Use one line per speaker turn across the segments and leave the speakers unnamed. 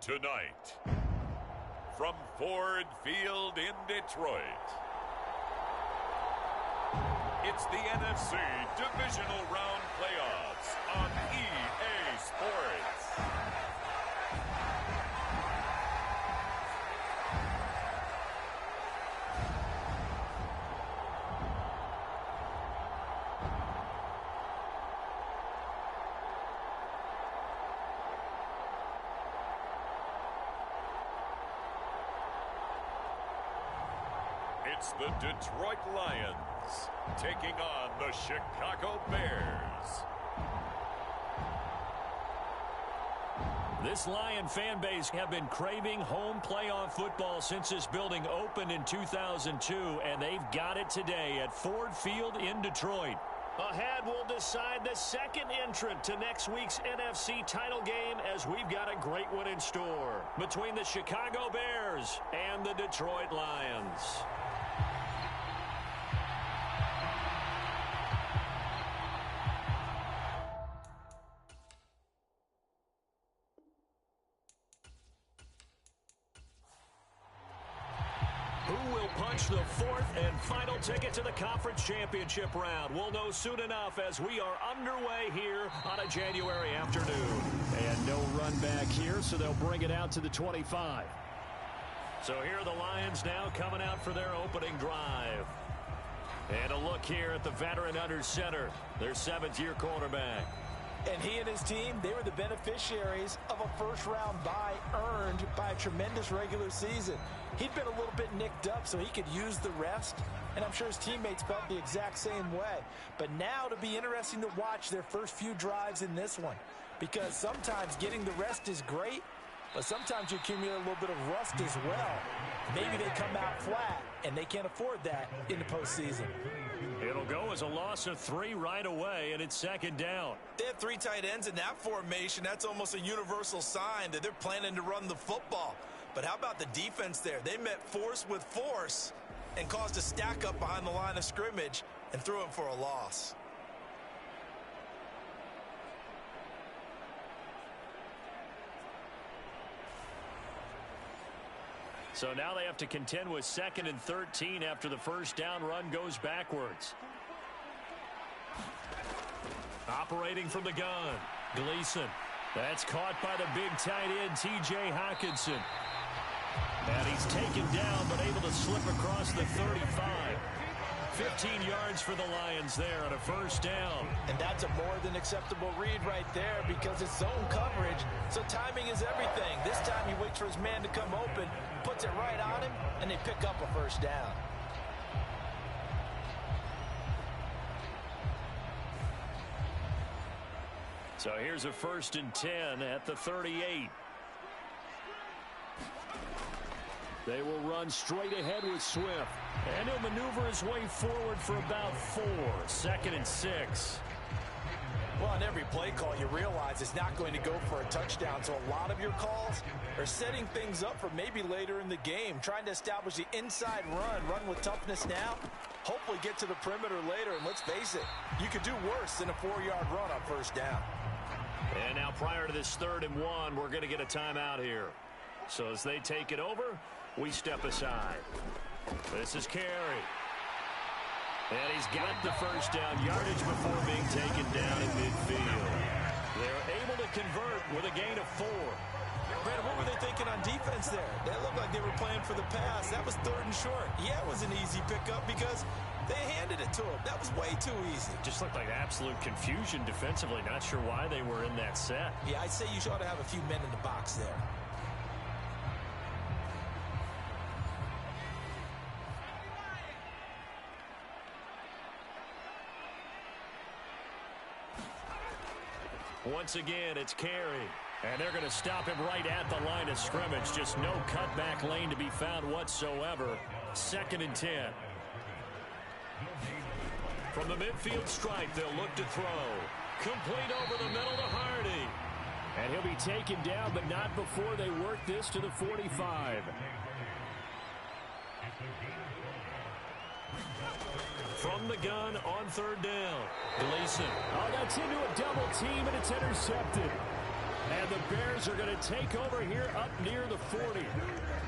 Tonight, from Ford Field in Detroit, it's the NFC Divisional Round Playoffs on EA Sports. It's the Detroit Lions taking on the Chicago Bears.
This Lion fan base have been craving home playoff football since this building opened in 2002, and they've got it today at Ford Field in Detroit. Ahead, we'll decide the second entrant to next week's NFC title game, as we've got a great one in store between the Chicago Bears and the Detroit Lions. The fourth and final ticket to the conference championship round. We'll know soon enough as we are underway here on a January afternoon. And no run back here, so they'll bring it out to the 25. So here are the Lions now coming out for their opening drive. And a look here at the veteran under center, their seventh-year quarterback.
And he and his team, they were the beneficiaries of a first-round bye earned by a tremendous regular season. He'd been a little bit nicked up, so he could use the rest, and I'm sure his teammates felt the exact same way. But now it'll be interesting to watch their first few drives in this one, because sometimes getting the rest is great, but sometimes you accumulate a little bit of rust as well. Maybe they come out flat, and they can't afford that in the postseason.
It'll go as a loss of 3 right away, and it's second down.
They have 3 tight ends in that formation. That's almost a universal sign that they're planning to run the football. But how about the defense there? They met force with force and caused a stack up behind the line of scrimmage and threw him for a loss.
So now they have to contend with 2nd and 13 after the first down run goes backwards. Operating from the gun, Gleason. That's caught by the big tight end, T.J. Hockenson. And he's taken down, but able to slip across the 35. 15 yards for the Lions there on a first down.
And that's a more than acceptable read right there, because it's zone coverage, so timing is everything. This time he waits for his man to come open, puts it right on him, and they pick up a first down.
So here's a 1st and 10 at the 38. They will run straight ahead with Swift. And he'll maneuver his way forward for about 4. 2nd and 6.
Well, on every play call, you realize it's not going to go for a touchdown. So a lot of your calls are setting things up for maybe later in the game, trying to establish the inside run with toughness now, hopefully get to the perimeter later. And let's face it, you could do worse than a 4-yard run on first down.
And now prior to this 3rd and 1, we're going to get a timeout here. So as they take it over, we step aside. This is Carey. And he's got the first down yardage before being taken down in midfield. They're able to convert with a gain of 4.
Brad, what were they thinking on defense there? They looked like they were playing for the pass. That was 3rd and short. Yeah, it was an easy pickup because they handed it to him. That was way too easy.
Just looked like absolute confusion defensively. Not sure why they were in that set.
Yeah, I'd say you ought to have a few men in the box there.
Once again, it's Carey. And they're going to stop him right at the line of scrimmage. Just no cutback lane to be found whatsoever. 2nd and 10. From the midfield stripe, they'll look to throw. Complete over the middle to Hardy. And he'll be taken down, but not before they work this to the 45. From the gun on 3rd down. Gleason. Oh, that's into a double team, and it's intercepted. And the Bears are going to take over here up near the 40.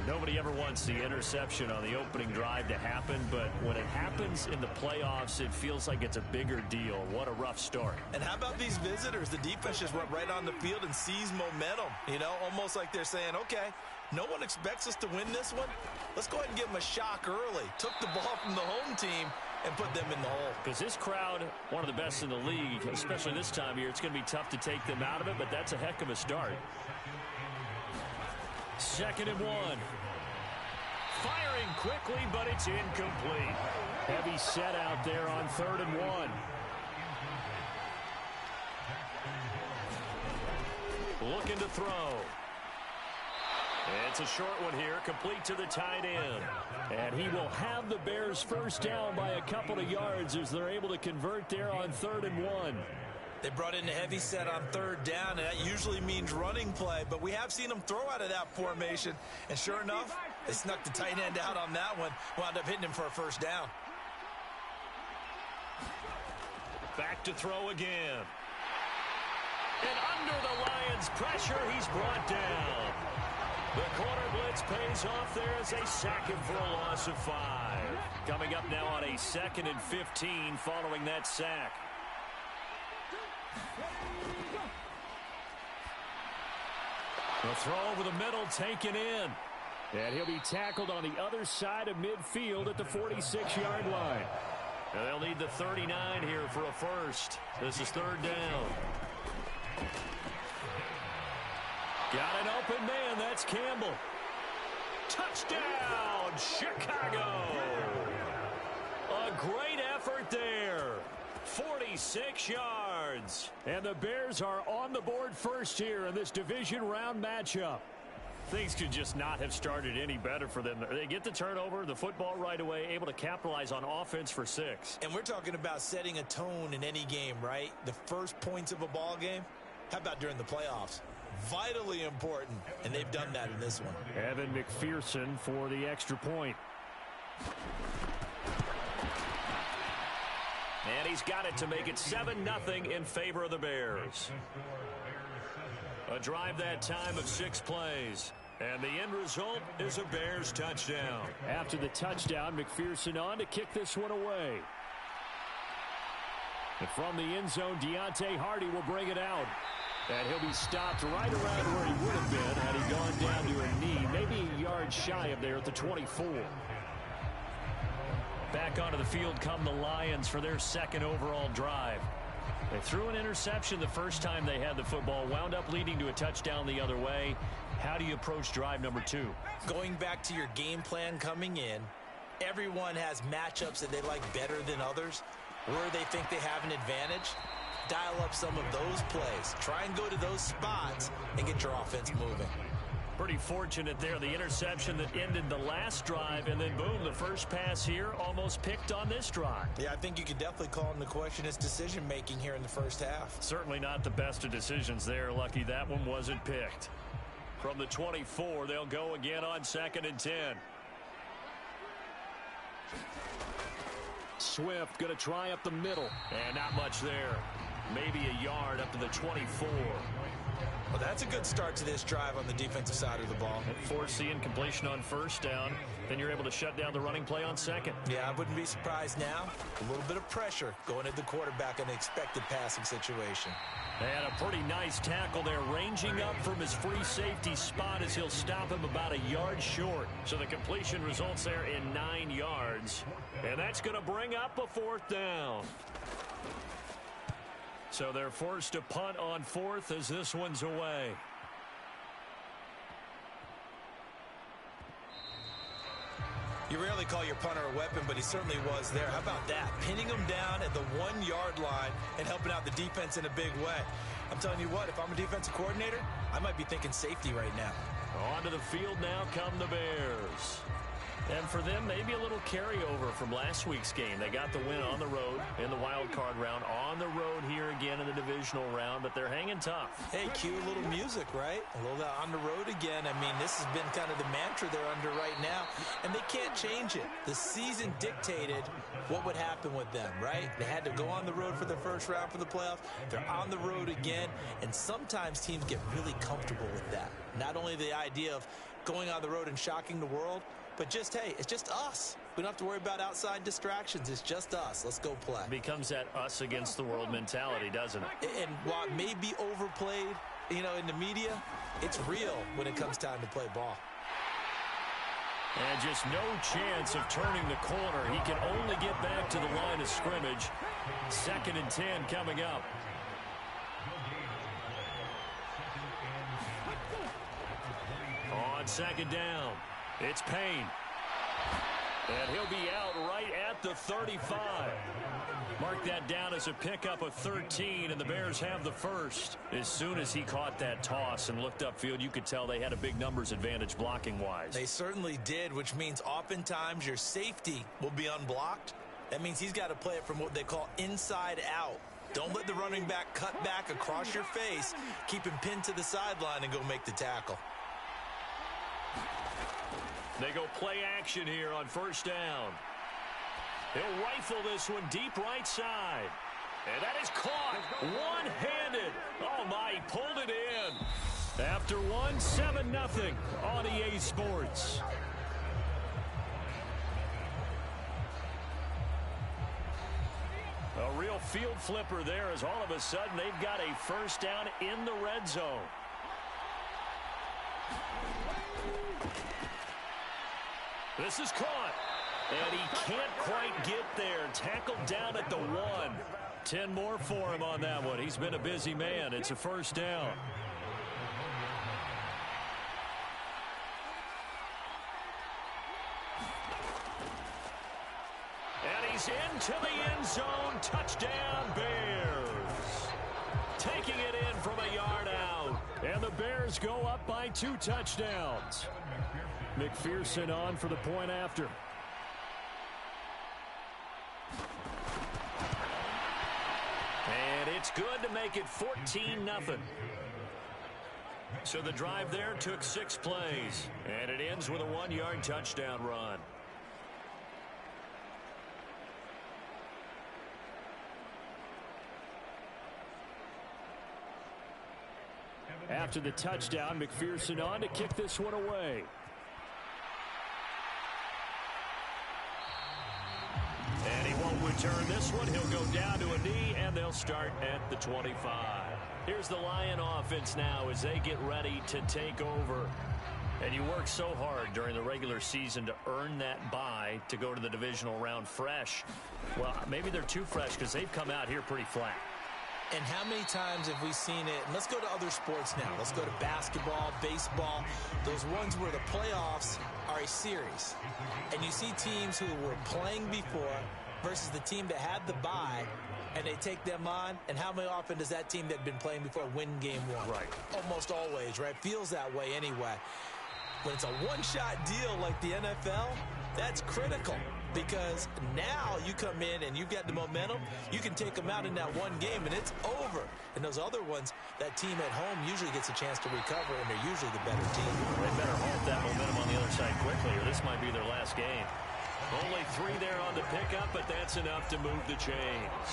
Nobody ever wants the interception on the opening drive to happen, but when it happens in the playoffs, it feels like it's a bigger deal. What a rough start.
And how about these visitors? The defense just went right on the field and seized momentum. You know, almost like they're saying, okay, no one expects us to win this one. Let's go ahead and give them a shock early. Took the ball from the home team and put them in the hole.
Because this crowd, one of the best in the league, especially this time of year, it's going to be tough to take them out of it, but that's a heck of a start. 2nd and 1. Firing quickly, but it's incomplete. Heavy set out there on 3rd and 1. Looking to throw. It's a short one here, complete to the tight end. And he will have the Bears first down by a couple of yards as they're able to convert there on 3rd and 1.
They brought in a heavy set on 3rd down, and that usually means running play, but we have seen them throw out of that formation. And sure enough, they snuck the tight end out on that one, wound up hitting him for a first down.
Back to throw again. And under the Lions' pressure, he's brought down. The corner blitz pays off there as they sack him for a loss of 5. Coming up now on a 2nd and 15 following that sack. The throw over the middle taken in. And he'll be tackled on the other side of midfield at the 46-yard line. And they'll need the 39 here for a first. This is 3rd down. Got an open man. That's Campbell. Touchdown, Chicago. A great effort there. 46 yards. And the Bears are on the board first here in this division round matchup. Things could just not have started any better for them. They get the turnover, the football right away, able to capitalize on offense for 6.
And we're talking about setting a tone in any game, right? The first points of a ball game. How about during the playoffs? Vitally important, and they've done that in this one.
Evan McPherson for the extra point. And he's got it to make it 7-0 in favor of the Bears. A drive that time of 6 plays. And the end result is a Bears touchdown. After the touchdown, McPherson on to kick this one away. And from the end zone, Deontay Hardy will bring it out. And he'll be stopped right around where he would have been had he gone down to a knee, maybe a yard shy of there at the 24. Back onto the field come the Lions for their 2nd overall drive. They threw an interception the first time they had the football, wound up leading to a touchdown the other way. How do you approach drive number 2?
Going back to your game plan coming in, everyone has matchups that they like better than others. Where they think they have an advantage, dial up some of those plays. Try and go to those spots and get your offense moving.
Pretty fortunate there, the interception that ended the last drive, and then boom, the first pass here almost picked on this drive.
Yeah, I think you could definitely call into question his decision-making here in the first half.
Certainly not the best of decisions there. Lucky that one wasn't picked. From the 24, they'll go again on 2nd and 10. Swift going to try up the middle, and not much there. Maybe a yard up to the 24.
Well, that's a good start to this drive on the defensive side of the ball.
Force the incompletion on 1st down. Then you're able to shut down the running play on 2nd.
Yeah, I wouldn't be surprised now. A little bit of pressure going at the quarterback in an expected passing situation.
And a pretty nice tackle there, ranging up from his free safety spot as he'll stop him about a yard short. So the completion results there in 9 yards. And that's going to bring up a 4th down. So they're forced to punt on 4th as this one's away.
You rarely call your punter a weapon, but he certainly was there. How about that? Pinning him down at the 1-yard line and helping out the defense in a big way. I'm telling you what, if I'm a defensive coordinator, I might be thinking safety right now.
Onto the field now come the Bears. And for them, maybe a little carryover from last week's game. They got the win on the road in the wild card round, on the road here again in the divisional round, but they're hanging tough.
Hey, cue a little music, right? A little on the road again. I mean, this has been kind of the mantra they're under right now, and they can't change it. The season dictated what would happen with them, right? They had to go on the road for the first round for the playoffs. They're on the road again, and sometimes teams get really comfortable with that. Not only the idea of going on the road and shocking the world, but just, hey, it's just us. We don't have to worry about outside distractions. It's just us. Let's go play.
Becomes that us against the world mentality, doesn't it?
And while it may be overplayed, in the media, it's real when it comes time to play ball.
And just no chance of turning the corner. He can only get back to the line of scrimmage. 2nd and 10 coming up. On 2nd down, it's Payne. And he'll be out right at the 35. Mark that down as a pickup of 13, and the Bears have the first. As soon as he caught that toss and looked upfield, you could tell they had a big numbers advantage blocking-wise.
They certainly did, which means oftentimes your safety will be unblocked. That means he's got to play it from what they call inside out. Don't let the running back cut back across your face. Keep him pinned to the sideline and go make the tackle.
They go play action here on 1st down. He'll rifle this one deep right side. And that is caught one-handed. Oh, my, he pulled it in. After one, 7-0 on EA Sports. A real field flipper there as all of a sudden they've got a 1st down in the red zone. This is caught, and he can't quite get there. Tackled down at the 1. 10 more for him on that one. He's been a busy man. It's a 1st down. And he's into the end zone. Touchdown, Bears. Taking it in from a yard out. And the Bears go up by 2 touchdowns. McPherson on for the point after. And it's good to make it 14-0. So the drive there took 6 plays. And it ends with a 1-yard touchdown run. After the touchdown, McPherson on to kick this one away. And he won't return this one. He'll go down to a knee, and they'll start at the 25. Here's the Lion offense now as they get ready to take over. And you work so hard during the regular season to earn that bye to go to the divisional round fresh. Well, maybe they're too fresh because they've come out here pretty flat.
And how many times have we seen it? And let's go to other sports now. Let's go to basketball, baseball, those ones where the playoffs are a series. And you see teams who were playing before versus the team that had the bye, and they take them on. And how many often does that team that had been playing before win game 1?
Right.
Almost always, right? Feels that way anyway. When it's a one-shot deal like the NFL, that's critical. Because now you come in and you've got the momentum, you can take them out in that one game and it's over. And those other ones, that team at home usually gets a chance to recover, and they're usually the better team.
They better halt that momentum on the other side quickly, or this might be their last game. Only 3 there on the pickup, but that's enough to move the chains.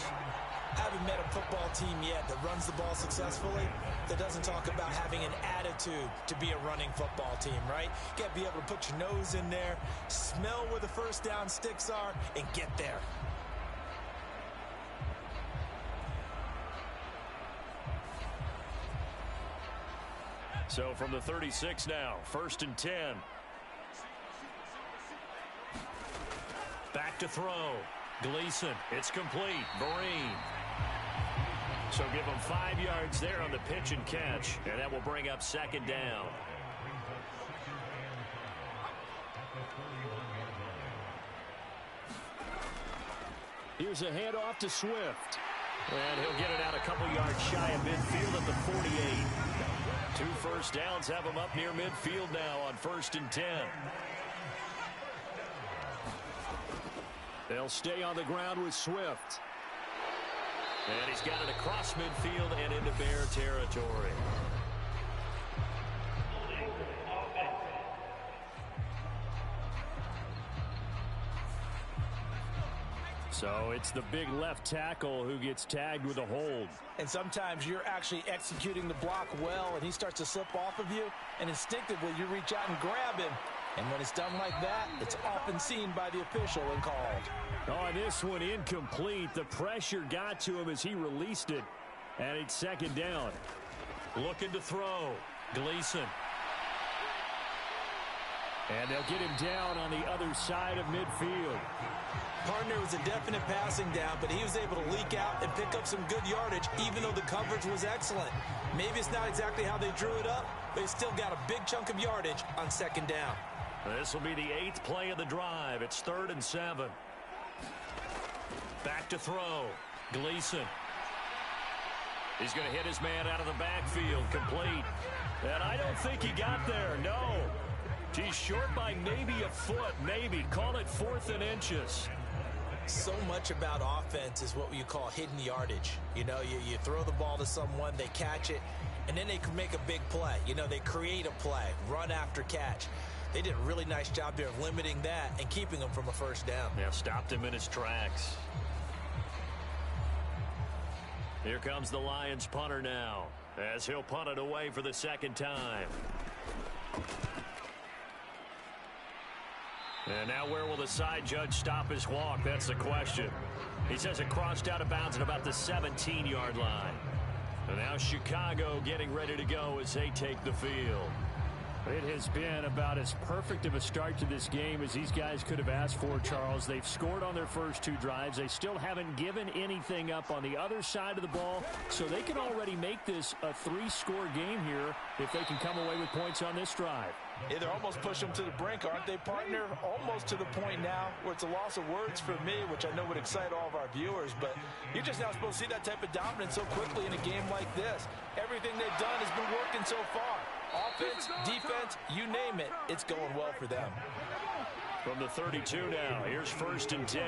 I haven't met a football team yet that runs the ball successfully that doesn't talk about having an attitude to be a running football team, right? You got to be able to put your nose in there, smell where the 1st down sticks are, and get there.
So from the 36 now, 1st and 10. Back to throw. Gleason, it's complete. Vereen. So give him 5 yards there on the pitch and catch, and that will bring up 2nd down. Here's a handoff to Swift. And he'll get it out a couple yards shy of midfield at the 48. 2 first downs have him up near midfield now on 1st and 10. They'll stay on the ground with Swift. And he's got it across midfield and into Bear territory. So it's the big left tackle who gets tagged with a hold.
And sometimes you're actually executing the block well, and he starts to slip off of you, and instinctively you reach out and grab him. And when it's done like that, it's often seen by the official and called.
Oh, this one incomplete. The pressure got to him as he released it. And it's second down. Looking to throw. Gleason. And they'll get him down on the other side of midfield.
Partner was a definite passing down, but he was able to leak out and pick up some good yardage, even though the coverage was excellent. Maybe it's not exactly how they drew it up, but he still got a big chunk of yardage on second down.
This will be the 8th play of the drive. It's 3rd and 7. Back to throw. Gleason. He's going to hit his man out of the backfield. Complete. And I don't think he got there. No. He's short by maybe a foot. Maybe. Call it 4th and inches.
So much about offense is what you call hidden yardage. You know, you throw the ball to someone, they catch it, and then they can make a big play. You know, they create a play, run after catch. They did a really nice job there of limiting that and keeping him from a first down.
Yeah, stopped him in his tracks. Here comes the Lions punter now, as he'll punt it away for the second time. And now where will the side judge stop his walk? That's the question. He says it crossed out of bounds at about the 17-yard line. And now Chicago getting ready to go as they take the field. It has been about as perfect of a start to this game as these guys could have asked for, Charles. They've scored on their first 2 drives. They still haven't given anything up on the other side of the ball, so they can already make this a 3-score game here if they can come away with points on this drive.
Yeah, they're almost pushing them to the brink, aren't they, partner? Almost to the point now where it's a loss of words for me, which I know would excite all of our viewers, but you're just not supposed to see that type of dominance so quickly in a game like this. Everything they've done has been working so far. Offense, defense, you name it, it's going well for them.
From the 32 now, here's 1st and 10.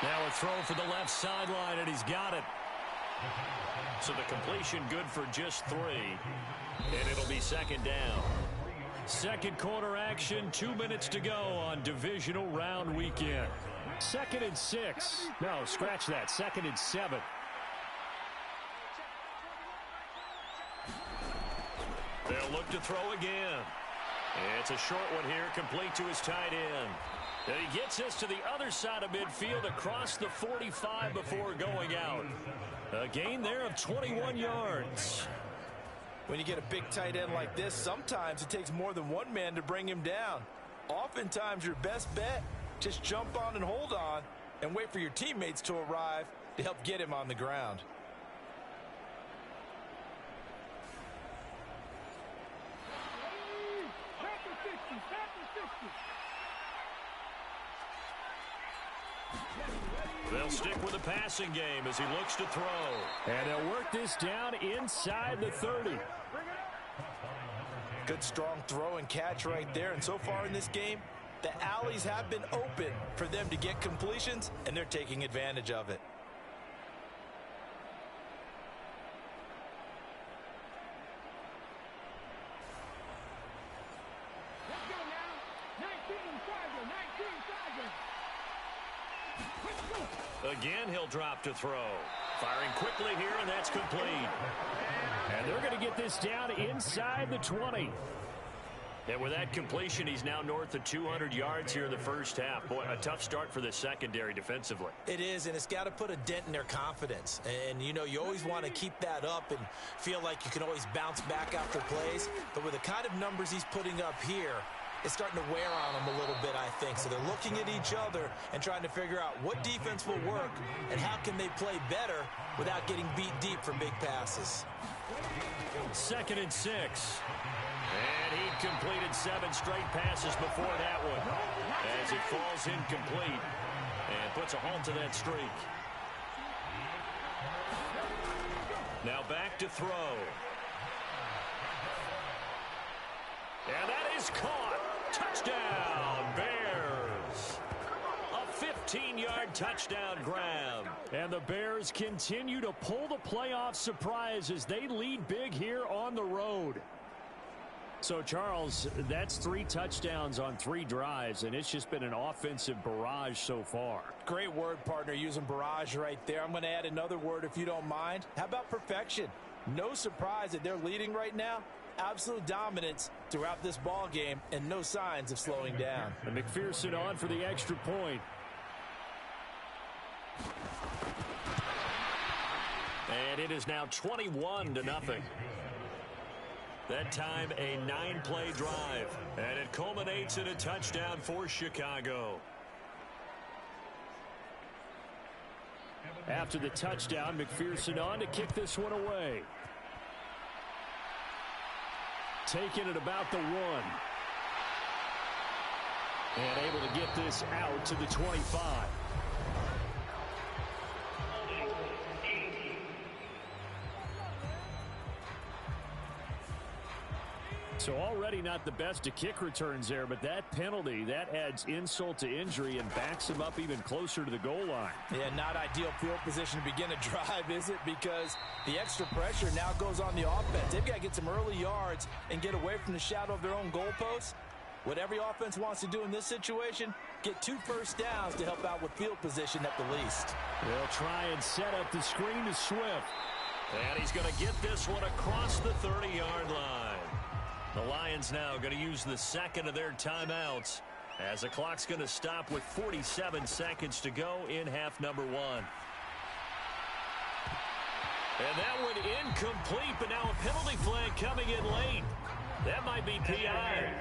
Now a throw for the left sideline, and he's got it. So the completion good for just 3, and it'll be second down. Second quarter action, 2 minutes to go on Divisional Round Weekend. 2nd and 6. No, scratch that. 2nd and 7. They'll look to throw again. It's a short one here, complete to his tight end. And he gets this to the other side of midfield across the 45 before going out. A gain there of 21 yards.
When you get a big tight end like this, sometimes it takes more than one man to bring him down. Oftentimes, your best bet, just jump on and hold on and wait for your teammates to arrive to help get him on the ground.
They'll stick with the passing game as he looks to throw. And they'll work this down inside the 30.
Good strong throw and catch right there. And so far in this game, the alleys have been open for them to get completions, and they're taking advantage of it.
Again, he'll drop to throw. Firing quickly here, and that's complete. And they're going to get this down inside the 20. And with that completion, he's now north of 200 yards here in the first half. Boy, a tough start for the secondary defensively.
It is, and it's got to put a dent in their confidence. And, you know, you always want to keep that up and feel like you can always bounce back after plays. But with the kind of numbers he's putting up here, it's starting to wear on them a little bit, I think. So they're looking at each other and trying to figure out what defense will work and how can they play better without getting beat deep for big passes.
2nd and 6. And he completed 7 straight passes before that one as it falls incomplete and puts a halt to that streak. Now back to throw. And that is caught. Touchdown, Bears. A 15-yard touchdown grab. And the Bears continue to pull the playoff surprise as they lead big here on the road. So, Charles, that's 3 touchdowns on 3 drives, and it's just been an offensive barrage so far.
Great word, partner, using barrage right there. I'm going to add another word if you don't mind. How about perfection? No surprise that they're leading right now. Absolute dominance throughout this ball game and no signs of slowing down.
And McPherson on for the extra point. And it is now 21-0. That time a 9-play drive. And it culminates in a touchdown for Chicago. After the touchdown, McPherson on to kick this one away. Taking it about the 1. And able to get this out to the 25. So already not the best of kick returns there, but that penalty, that adds insult to injury and backs him up even closer to the goal line.
Yeah, not ideal field position to begin a drive, is it? Because the extra pressure now goes on the offense. They've got to get some early yards and get away from the shadow of their own goalposts. What every offense wants to do in this situation, get 2 first downs to help out with field position at the least.
They'll try and set up the screen to Swift. And he's going to get this one across the 30-yard line. The Lions now going to use the second of their timeouts as the clock's going to stop with 47 seconds to go in half number 1. And that one incomplete, but now a penalty flag coming in late. That might be PI.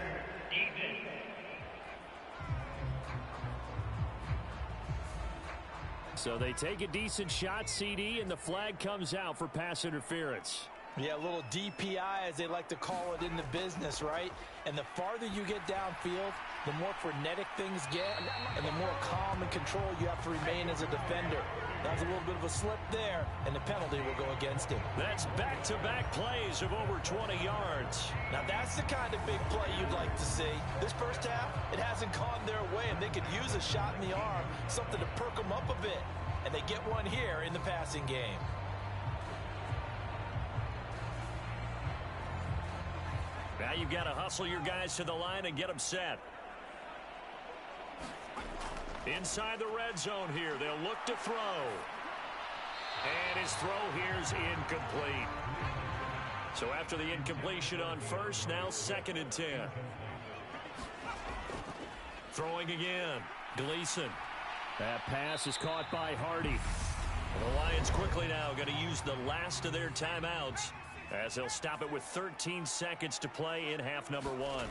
So they take a decent shot, CD, and the flag comes out for pass interference.
Yeah, a little DPI, as they like to call it in the business, right? And the farther you get downfield, the more frenetic things get, and the more calm and control you have to remain as a defender. That was a little bit of a slip there, and the penalty will go against him.
That's back-to-back plays of over 20 yards.
Now, that's the kind of big play you'd like to see. This first half, it hasn't gone their way, and they could use a shot in the arm, something to perk them up a bit. And they get one here in the passing game.
Now you've got to hustle your guys to the line and get them set. Inside the red zone here, they'll look to throw. And his throw here's incomplete. So after the incompletion on first, now 2nd and 10. Throwing again, Gleason. That pass is caught by Hardy. The Lions quickly now going to use the last of their timeouts as they'll stop it with 13 seconds to play in half number 1.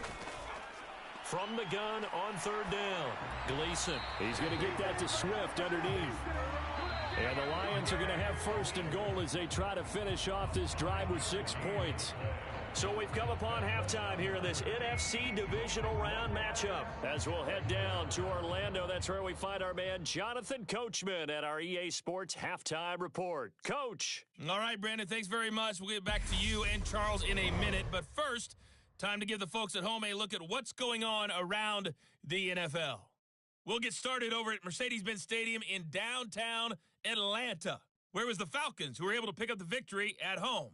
From the gun on 3rd down, Gleason. He's going to get that to Swift underneath. And the Lions are going to have 1st and goal as they try to finish off this drive with 6 points. So we've come upon halftime here in this NFC Divisional Round matchup. As we'll head down to Orlando, that's where we find our man Jonathan Coachman at our EA Sports Halftime Report. Coach.
All right, Brandon, thanks very much. We'll get back to you and Charles in a minute. But first, time to give the folks at home a look at what's going on around the NFL. We'll get started over at Mercedes-Benz Stadium in downtown Atlanta, where it was the Falcons who were able to pick up the victory at home.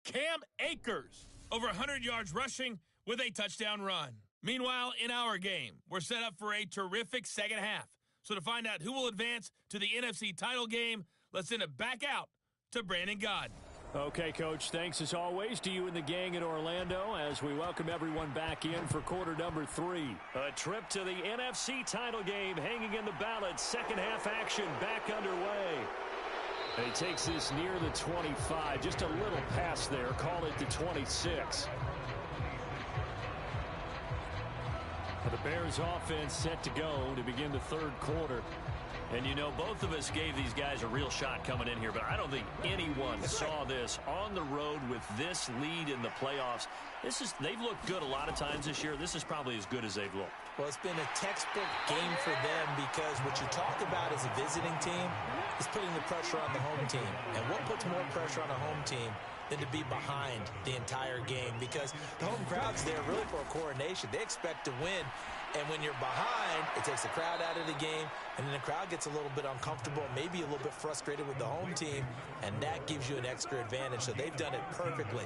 Cam Akers, over 100 yards rushing with a touchdown run. Meanwhile, in our game, we're set up for a terrific second half. So to find out who will advance to the NFC title game, let's send it back out to Brandon Gaudin.
Okay, Coach, thanks as always to you and the gang in Orlando as we welcome everyone back in for quarter number 3. A trip to the NFC title game hanging in the balance. Second half action back underway. He takes this near the 25, just a little pass there, call it the 26. The Bears offense set to go to begin the 3rd quarter.
And, you know, both of us gave these guys a real shot coming in here, but I don't think anyone saw this on the road with this lead in the playoffs. They've looked good a lot of times this year. This is probably as good as they've looked.
Well, it's been a textbook game for them because what you talk about as a visiting team is putting the pressure on the home team. And what puts more pressure on a home team than to be behind the entire game, because the home crowd's there really for a coronation. They expect to win, and when you're behind, it takes the crowd out of the game, and then the crowd gets a little bit uncomfortable, maybe a little bit frustrated with the home team, and that gives you an extra advantage. So they've done it perfectly.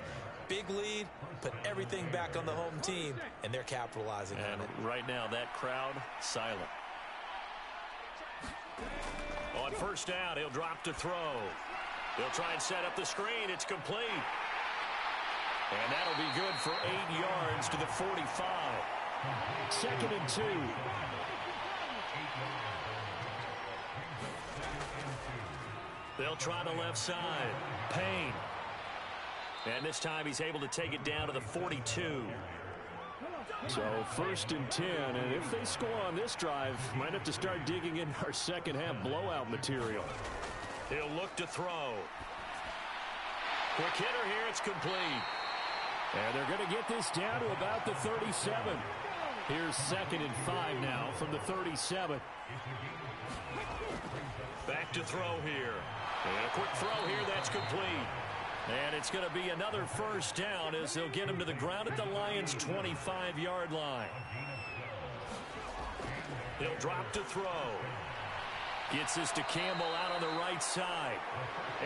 Big lead, put everything back on the home team, and they're capitalizing on it.
Right now, that crowd, silent. On first down, he'll drop to throw. He'll try and set up the screen. It's complete. And that'll be good for 8 yards to the 45. 2nd and 2. They'll try the left side. Payne. And this time he's able to take it down to the 42.
So 1st and 10, and if they score on this drive, might have to start digging in our second half blowout material.
He'll look to throw. Quick hitter here, it's complete.
And they're going to get this down to about the 37. Here's 2nd and 5 now from the 37.
Back to throw here. And a quick throw here, that's complete. And it's going to be another first down as they'll get him to the ground at the Lions' 25-yard line. He'll drop to throw. Gets this to Campbell out on the right side.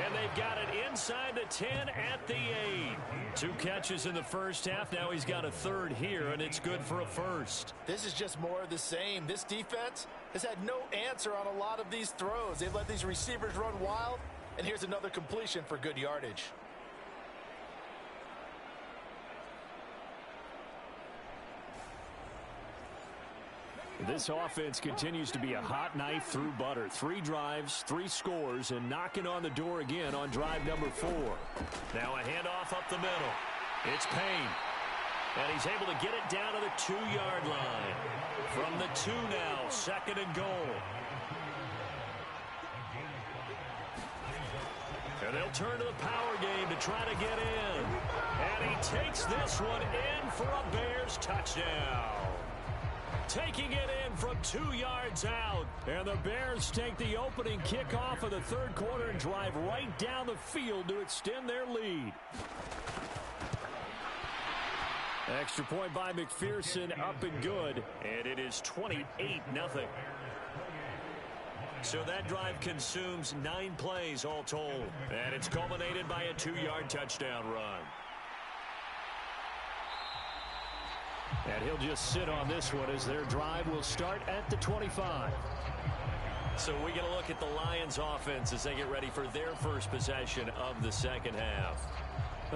And they've got it inside the 10 at the 8. 2 catches in the first half. Now he's got a third here, and it's good for a first.
This is just more of the same. This defense has had no answer on a lot of these throws. They've let these receivers run wild, and here's another completion for good yardage.
This offense continues to be a hot knife through butter. 3 drives, 3 scores, and knocking on the door again on drive number 4.
Now a handoff up the middle. It's Payne. And he's able to get it down to the 2-yard line. From the 2 now, 2nd and goal. And they'll turn to the power game to try to get in. And he takes this one in for a Bears touchdown. Taking it in from 2 yards out.
And the Bears take the opening kickoff of the 3rd quarter and drive right down the field to extend their lead. Extra point by McPherson, up and good.
And it is 28-0. So that drive consumes 9 plays all told. And it's culminated by a 2-yard touchdown run.
And he'll just sit on this one as their drive will start at the 25.
So we get a look at the Lions offense as they get ready for their first possession of the second half.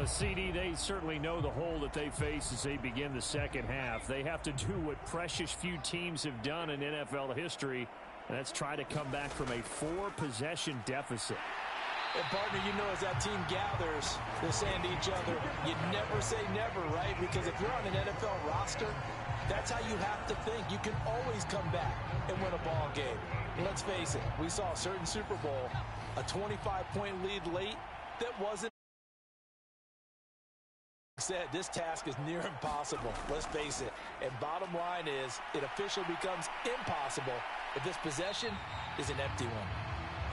CD, they certainly know the hole that they face as they begin the second half. They have to do what precious few teams have done in NFL history, and that's try to come back from a 4-possession deficit.
And partner, you know, as that team gathers, they're saying to each other, you never say never, right? Because if you're on an NFL roster, that's how you have to think. You can always come back and win a ball game. And let's face it, we saw a certain Super Bowl, a 25-point lead late that wasn't said. This task is near impossible. Let's face it. And bottom line is, it officially becomes impossible if this possession is an empty one.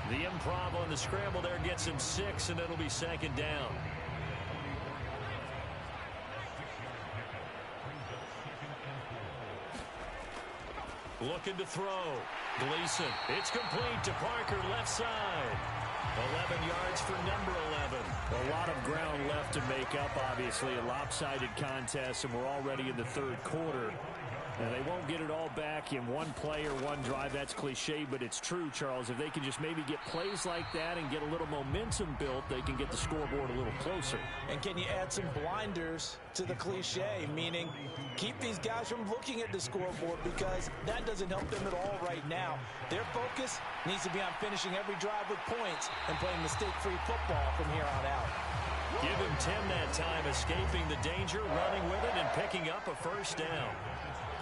The improv on the scramble there gets him 6, and it'll be 2nd down. Looking to throw. Gleason. It's complete to Parker, left side. 11 yards for number 11.
A lot of ground left to make up, obviously. A lopsided contest, and we're already in the 3rd quarter. And they won't get it all back in one play or one drive. That's cliche, but it's true, Charles. If they can just maybe get plays like that and get a little momentum built, they can get the scoreboard a little closer.
And can you add some blinders to the cliche, meaning keep these guys from looking at the scoreboard, because that doesn't help them at all right now. Their focus needs to be on finishing every drive with points and playing mistake-free football from here on out.
Give him 10 that time, escaping the danger, running with it, and picking up a first down.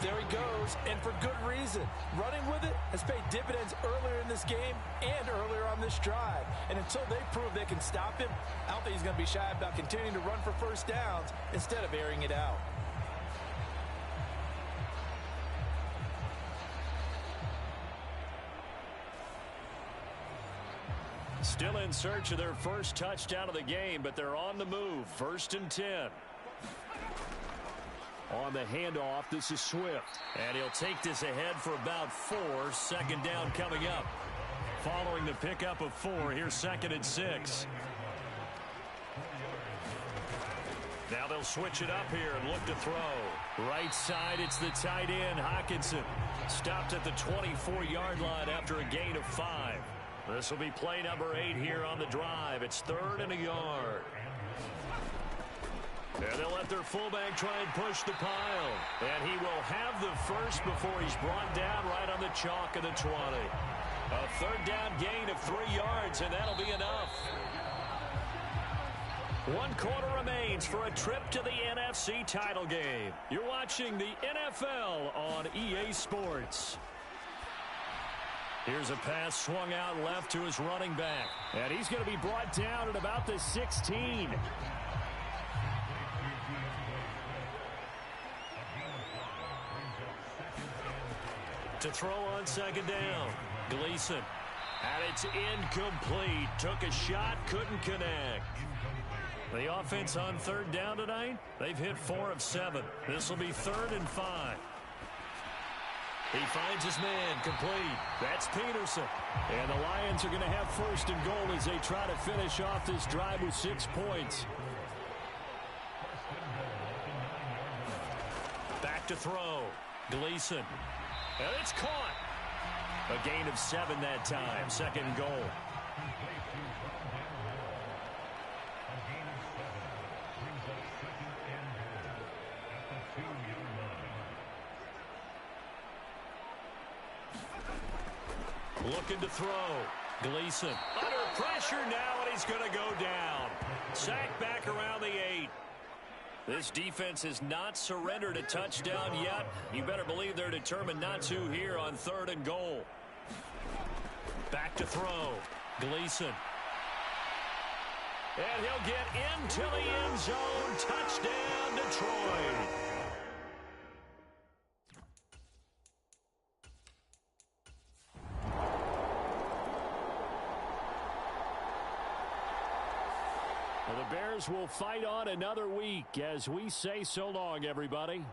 There he goes, and for good reason. Running with it has paid dividends earlier in this game and earlier on this drive. And until they prove they can stop him, I don't think he's going to be shy about continuing to run for first downs instead of airing it out.
Still in search of their first touchdown of the game, but they're on the move. 1st and 10. On the handoff, this is Swift. And he'll take this ahead for about 4. 2nd down coming up. Following the pickup of 4, here's 2nd and 6. Now they'll switch it up here and look to throw. Right side, it's the tight end, Hockenson. Stopped at the 24-yard line after a gain of 5. This will be play number 8 here on the drive. It's 3rd and a yard. And they'll let their fullback try and push the pile. And he will have the first before he's brought down right on the chalk of the 20. A 3rd down gain of 3 yards, and that'll be enough. 1 quarter remains for a trip to the NFC title game. You're watching the NFL on EA Sports. Here's a pass swung out left to his running back. And he's going to be brought down at about the 16. To throw on 2nd down. Gleason. And it's incomplete. Took a shot, couldn't connect. The offense on 3rd down tonight, they've hit 4 of 7. This will be 3rd and 5. He finds his man, complete. That's Peterson. And the Lions are going to have 1st and goal as they try to finish off this drive with 6 points. Back to throw. Gleason. And it's caught. A gain of 7 that time. 2nd and goal. Looking to throw. Gleason under pressure now, and he's going to go down. Sacked back around the 8. This defense has not surrendered a touchdown yet. You better believe they're determined not to here on 3rd and goal. Back to throw. Gleason. And he'll get into the end zone. Touchdown, Detroit. Well, the Bears will fight on another week as we say so long, everybody.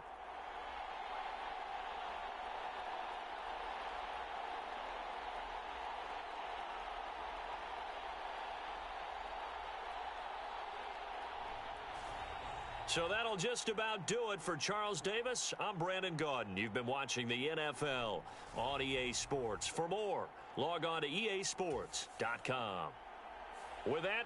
So that'll just about do it for Charles Davis. I'm Brandon Gaudin. You've been watching the NFL on EA Sports. For more, log on to easports.com. With that,